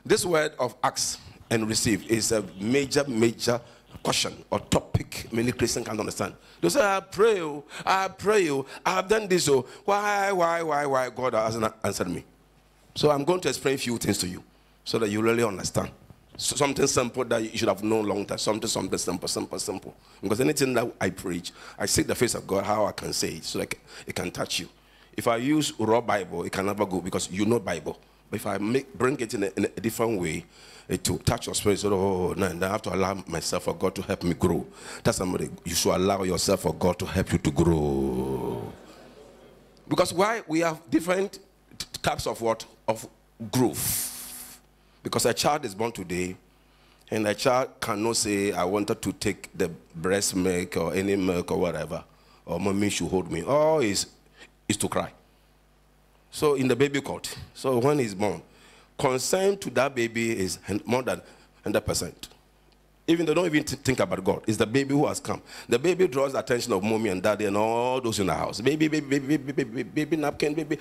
this word of ask and receive is a major question or topic many Christians can't understand. They say, I pray you, I have done this, so why God hasn't answered me? So I'm going to explain a few things to you so that you really understand. So something simple that you should have known long time. Something simple. Because anything that I preach, I seek the face of God, how I can say it, so that it can touch you. If I use raw Bible, it can never go because you know Bible. But if I bring it in a different way, it will touch your spirit. So, oh, no, I have to allow myself for God to help me grow. That's somebody. You should allow yourself for God to help you to grow. Because why? We have different types of what? Of growth. Because a child is born today, and a child cannot say, I wanted to take the breast milk or any milk or whatever, or mommy should hold me. All is to cry. So in the baby court, so when he's born, concern to that baby is more than 100%. Even they don't even think about God. It's the baby who has come. The baby draws the attention of mommy and daddy and all those in the house. Baby napkin, baby.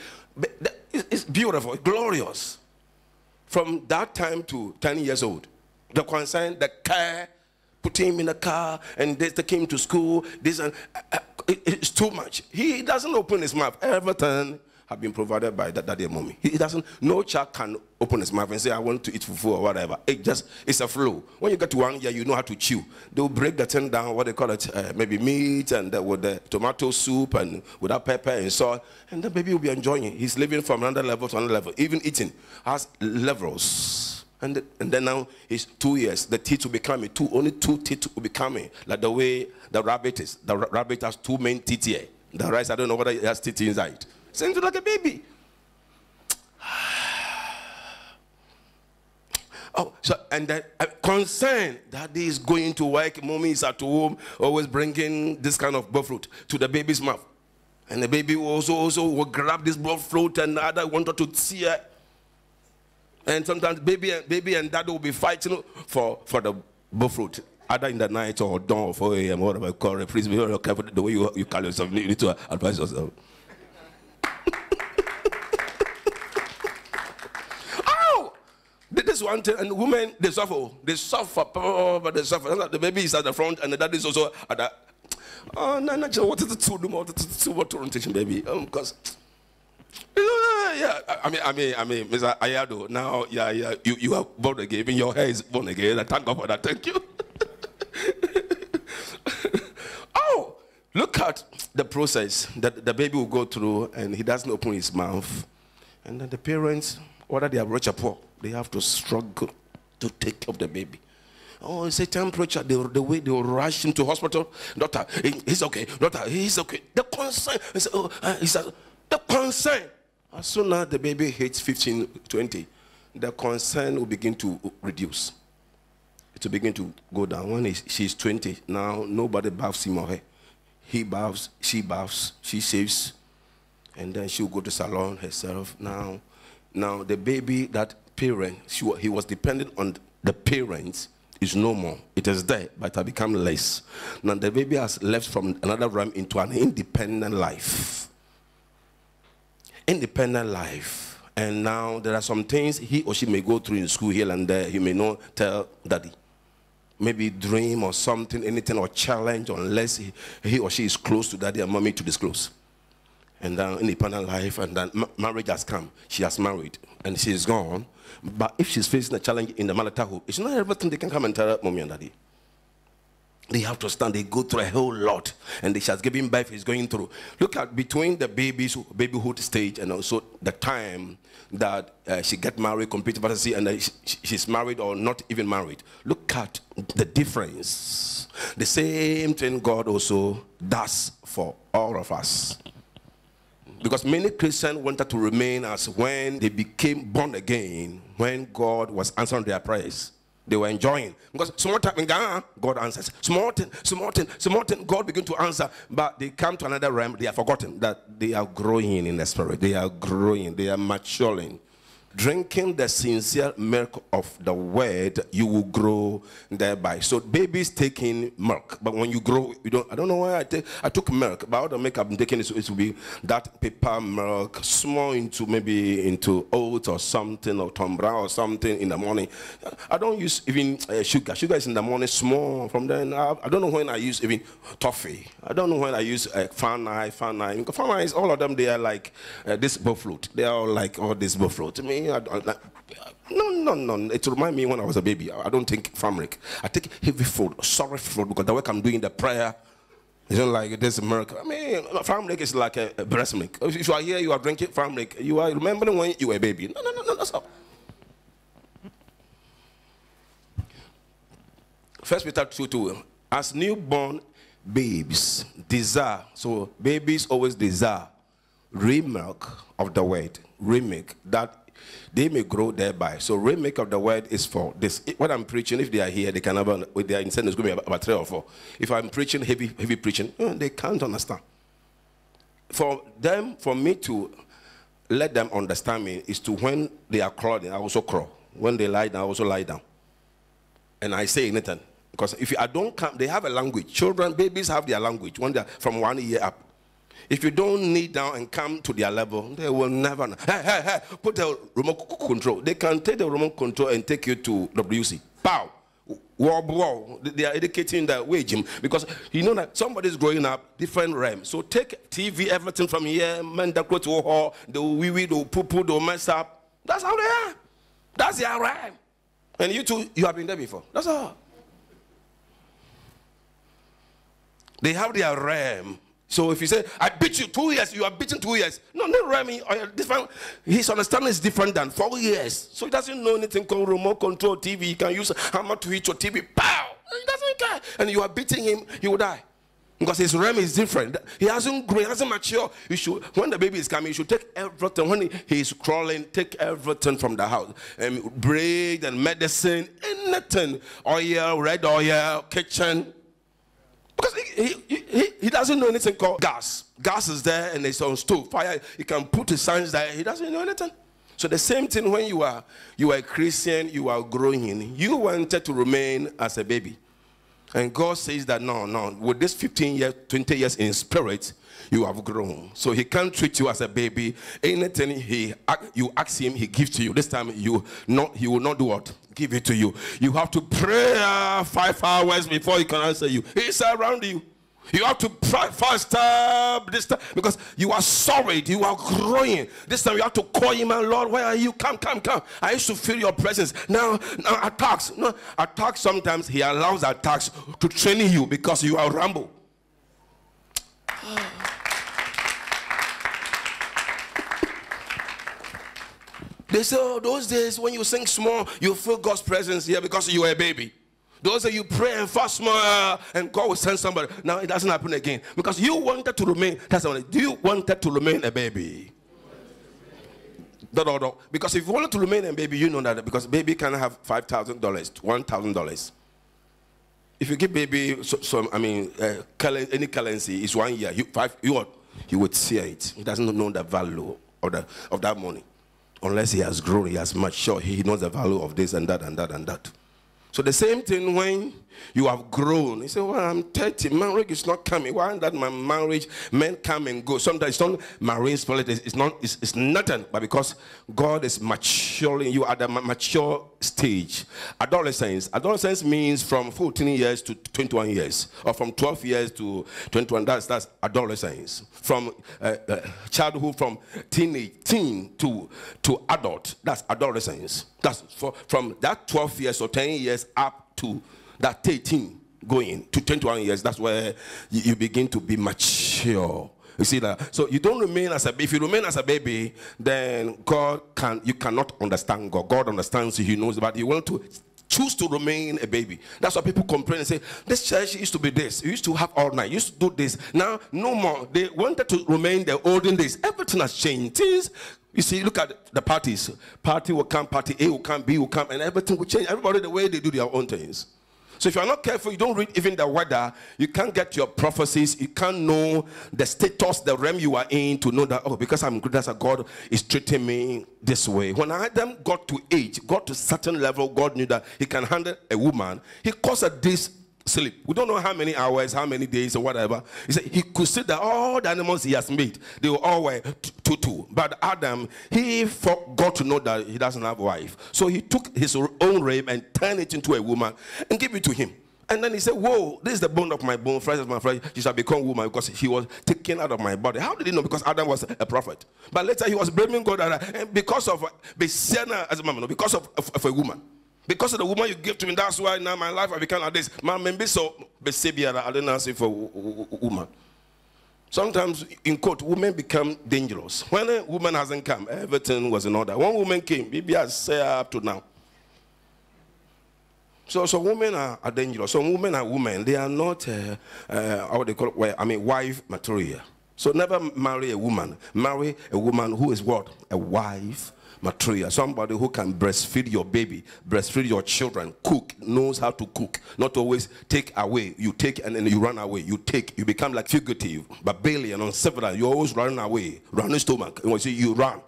It's beautiful, glorious. From that time to 10 years old, the concern, the care, put him in the car, and they take him to school. This and it's too much. He doesn't open his mouth. Everything have been provided by daddy and mommy. He doesn't. No child can open his mouth and say, "I want to eat fufu" or whatever. It's a flow. When you get to 1 year, you know how to chew. They'll break the thing down. What they call it, maybe meat and with the tomato soup and without pepper and salt, and the baby will be enjoying it. He's living from another level to another level. Even eating has levels. And then now he's 2 years. The teeth will be coming. Only two teeth will be coming. Like the way the rabbit is. The rabbit has two main teeth here. The rest, I don't know whether it has teeth inside. Seems like a baby. Oh, so and then concern that he is going to work, mommy is at home, always bringing this kind of buffalo to the baby's mouth, and the baby also will grab this buffalo and the other wanted to see her. And sometimes baby and dad will be fighting for the buffalo, either in the night or dawn or 4 a.m. whatever you call it. Please be very careful the way you call yourself. You need to advise yourself. This one thing, and women, they suffer, but they suffer. The baby is at the front, and the daddy is also at the. Oh, no, what is the two orientation, baby? Because, yeah, I mean, Mr. Ayado, now, yeah, you are born again. Even your hair is born again. I thank God for that. Thank you. Oh, look at the process that the baby will go through, and he doesn't open his mouth, and then the parents, whether they are rich or poor, they have to struggle to take care of the baby. Oh, it's a temperature. The way they will rush him to hospital. Doctor, he's okay. Doctor, he's okay. The concern. The concern. As soon as the baby hits 15, 20, the concern will begin to reduce. It will begin to go down. When she's 20, now nobody baths him or her. He baths, she shaves, and then she'll go to salon herself. Now the baby, that parent, he was dependent on the parents, is no more. It is there, but it has become less. Now the baby has left from another realm into an independent life. Independent life. And now there are some things he or she may go through in school here and there. He may not tell daddy. Maybe dream or something, anything, or challenge, unless he or she is close to daddy and mommy to disclose. And then independent life, and then marriage has come. She has married, and she is gone. But if she's facing a challenge in the marital home, it's not everything they can come and tell mommy and daddy. They have to stand. They go through a whole lot, and she has given birth. He's going through. Look at between the babyhood stage and also the time that she get married, complete pregnancy, and she's married or not even married. Look at the difference. The same thing God also does for all of us. Because many Christians wanted to remain as when they became born again, when God was answering their prayers. They were enjoying. Because small time in Ghana, God answers. Small thing, God begin to answer. But they come to another realm, they have forgotten that they are growing in the spirit. They are growing, they are maturing. drinking the sincere milk of the word, you will grow thereby. So babies taking milk, but when you grow, you don't. I don't know why I took milk, but all the milk I'm taking it will be that paper milk, small into maybe into oats or something, or tombra or something in the morning. I don't use even sugar. Sugar is in the morning, small. From then, I don't know when I use even toffee. I don't know when I use fan is all of them. They are like this buffalo. They are all like all this buffalo. To me, no. It reminds me when I was a baby. I don't take famric. I take heavy food, sorry food, because the work I'm doing the prayer. It's not like this miracle. I mean, famric is like a breast milk. If you are here, you are drinking famric. You are remembering when you were a baby. No. That's all. 1 Peter 2:2. As newborn babes desire, so babies always desire remilk of the word, remake, that they may grow thereby. So remake of the word is for this. What I'm preaching, if they are here, they can have, with their incentive, it's going to be about 3 or 4. If I'm preaching heavy preaching, they can't understand. For me to let them understand me is to, when they are crawling, I also crawl. When they lie down, I also lie down. And I say anything. Because if I don't come, they have a language. Children, babies have their language when they're from 1 year up. If you don't kneel down and come to their level, they will never know. Hey, put the remote control. They can take the remote control and take you to WC. Pow. Wow. They are educating the wage, because you know that somebody's growing up different realms. So take TV, everything from here, men that go to hall, the wee, the poo, the mess up. That's how they are. That's their realm. And you too, you have been there before. That's all. They have their realm. So if you say, I beat you 2 years, you are beaten 2 years. No, Remy, different. His understanding is different than 4 years. So he doesn't know anything called remote control TV. He can use hammer to hit your TV. Pow! He doesn't care. And you are beating him, he will die. Because his realm is different. He hasn't grown, he hasn't matured. You should, when the baby is coming, you should take everything. When he is crawling, take everything from the house. Bread and medicine, anything. Oil, red oil, kitchen. Because he doesn't know anything called gas. Gas is there and it's on stove. Fire, he can put his signs there. He doesn't know anything. So the same thing when you are a Christian, you are growing. You wanted to remain as a baby. And God says that no, with this 15 years, 20 years in spirit, you have grown. So he can't treat you as a baby. Anything you ask him, he gives to you. This time he will not do what? Give it to you. You have to pray 5 hours before he can answer you. He's around you. You have to pray faster this time, because you are sorry, you are growing. This time you have to call him and, Lord, where are you? Come. I used to feel your presence. Now attacks. No, attacks, sometimes he allows attacks to train you because you are rumble. They say, oh, those days when you sing small, you feel God's presence here because you were a baby. Those days you pray and fast small and God will send somebody. Now it doesn't happen again because you wanted to remain. Do you wanted to remain a baby? No. Because if you wanted to remain a baby, you know that because baby can have $5,000, $1,000. If you give baby any currency, it's 1 year. You would see it. He doesn't know the value of that money. Unless he has grown, he has matured, he knows the value of this and that and that and that. So the same thing when you have grown. You say, well, I'm 30, marriage is not coming. Why that my marriage, men come and go? Sometimes it's not marine spirit, it's nothing, but because God is maturing you at a mature stage. Adolescence means from 14 years to 21 years, or from 12 years to 21. That's adolescence. From childhood, from teen to adult, that's adolescence. That's from that 12 years or 10 years up to that 13 going to 21 years. That's where you begin to be mature. You see that? So you don't remain as a baby. If you remain as a baby, then you cannot understand God. God understands you, he knows, but you want to choose to remain a baby. That's why people complain and say, this church used to be this. You used to have all night. You used to do this. Now, no more. They wanted to remain the olden days. Everything has changed. You see, look at the parties. Party will come, party A will come, B will come, and everything will change. Everybody the way they do their own things. So if you're not careful, you don't read even the weather, you can't get your prophecies, you can't know the status, the realm you are in to know that, oh, because I'm good as a God is treating me this way. When Adam got to age, got to certain level, God knew that he can handle a woman. He caused a day's sleep. We don't know how many hours, how many days or whatever. He said he could see that all the animals he has made, they were all were two. But Adam, he forgot to know that he doesn't have a wife. So he took his own rib and turned it into a woman and gave it to him. And then he said, whoa, this is the bone of my bone, flesh of my flesh. She shall become woman because he was taken out of my body. How did he know? Because Adam was a prophet. But later he was blaming God because of because of a woman. Because of the woman you gave to me, that's why now my life I become like this. My member so I don't answer for woman. Sometimes in court, women become dangerous. When a woman hasn't come, everything was in order. One woman came, maybe I say up to now. So women are dangerous. Some women are women. They are not how they call it, wife material. So never marry a woman. Marry a woman who is what? A wife material. Somebody who can breastfeed your baby, breastfeed your children, cook, knows how to cook. Not always take away. You take and then you run away. You take, you become like fugitive, Babylon, uncivilized. You're always running away, running stomach. And when you see you run,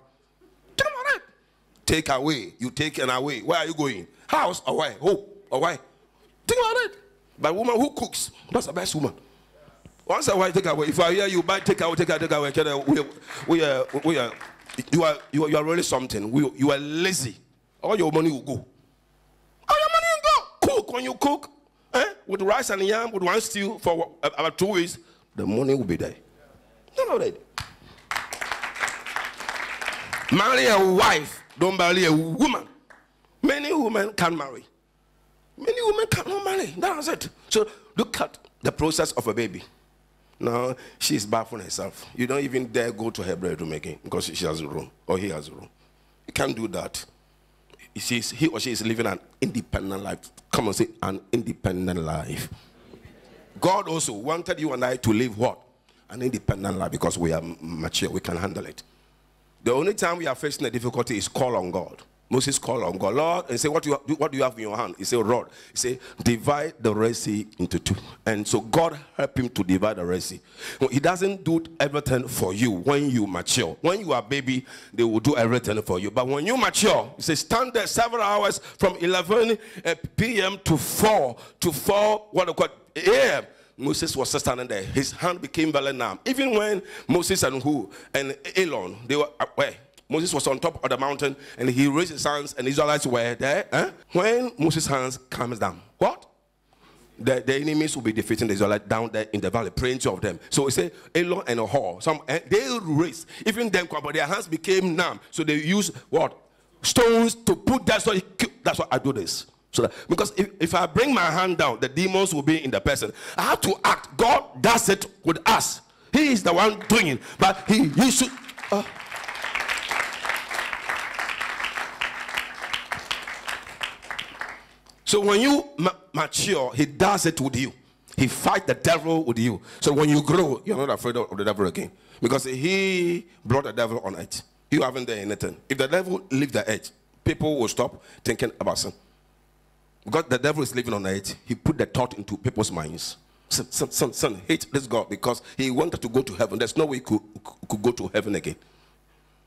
take away. You take and away. Where are you going? House away, hope away. Think about it. But a woman who cooks, that's the best woman. Once a while, take away. If I hear you buy, take away, take away. You are really something. You are lazy. All your money will go. All your money will go. Cook when you cook, with rice and yam, with one stew for about 2 weeks, the money will be there. Not already. Marry a wife, don't marry a woman. Many women can marry. Many women cannot marry. That's it. So look at the process of a baby. Now, she's bathing herself. You don't even dare go to her bedroom again because she has a room or he has a room. You can't do that. He or she is living an independent life. Come on, say an independent life. God also wanted you and I to live what? An independent life because we are mature. We can handle it. The only time we are facing a difficulty is call on God. Moses called on God, Lord, and say, what do you have in your hand? He said, rod. He said, divide the Red Sea into two. And so God helped him to divide the Red Sea. He doesn't do everything for you when you mature. When you are a baby, they will do everything for you. But when you mature, he says, stand there several hours from 11 p.m. to 4 a.m. Moses was standing there. His hand became very numb. Even when Moses and Aaron, they were where? Moses was on top of the mountain and he raised his hands and the Israelites were there. When Moses' hands comes down, what? The enemies will be defeating the Israelites down there in the valley, praying to of them. So he said, Aaron and Hor, they raised, even them, but their hands became numb. So they used what? Stones to put that. So that's why I do this. So that, because if I bring my hand down, the demons will be in the person. I have to act. God does it with us. He is the one doing it. But he should. So when you mature, he does it with you. He fights the devil with you. So when you grow, you're not afraid of the devil again. Because he brought the devil on earth. You haven't done anything. If the devil leaves the earth, people will stop thinking about sin. Because the devil is living on earth, he put the thought into people's minds. Son, hate this God because he wanted to go to heaven. There's no way he could go to heaven again.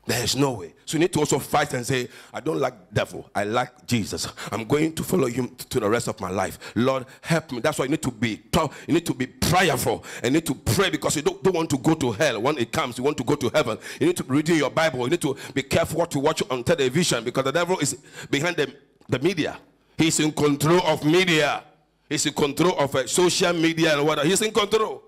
There is no way. So you need to also fight and say, I don't like devil. I like Jesus. I'm going to follow him to the rest of my life. Lord, help me. That's why you need to be tough. You need to be prayerful. And you need to pray because you don't want to go to hell. When it comes, you want to go to heaven. You need to read your Bible. You need to be careful what you watch on television because the devil is behind the media. He's in control of media. He's in control of social media and whatever. He's in control.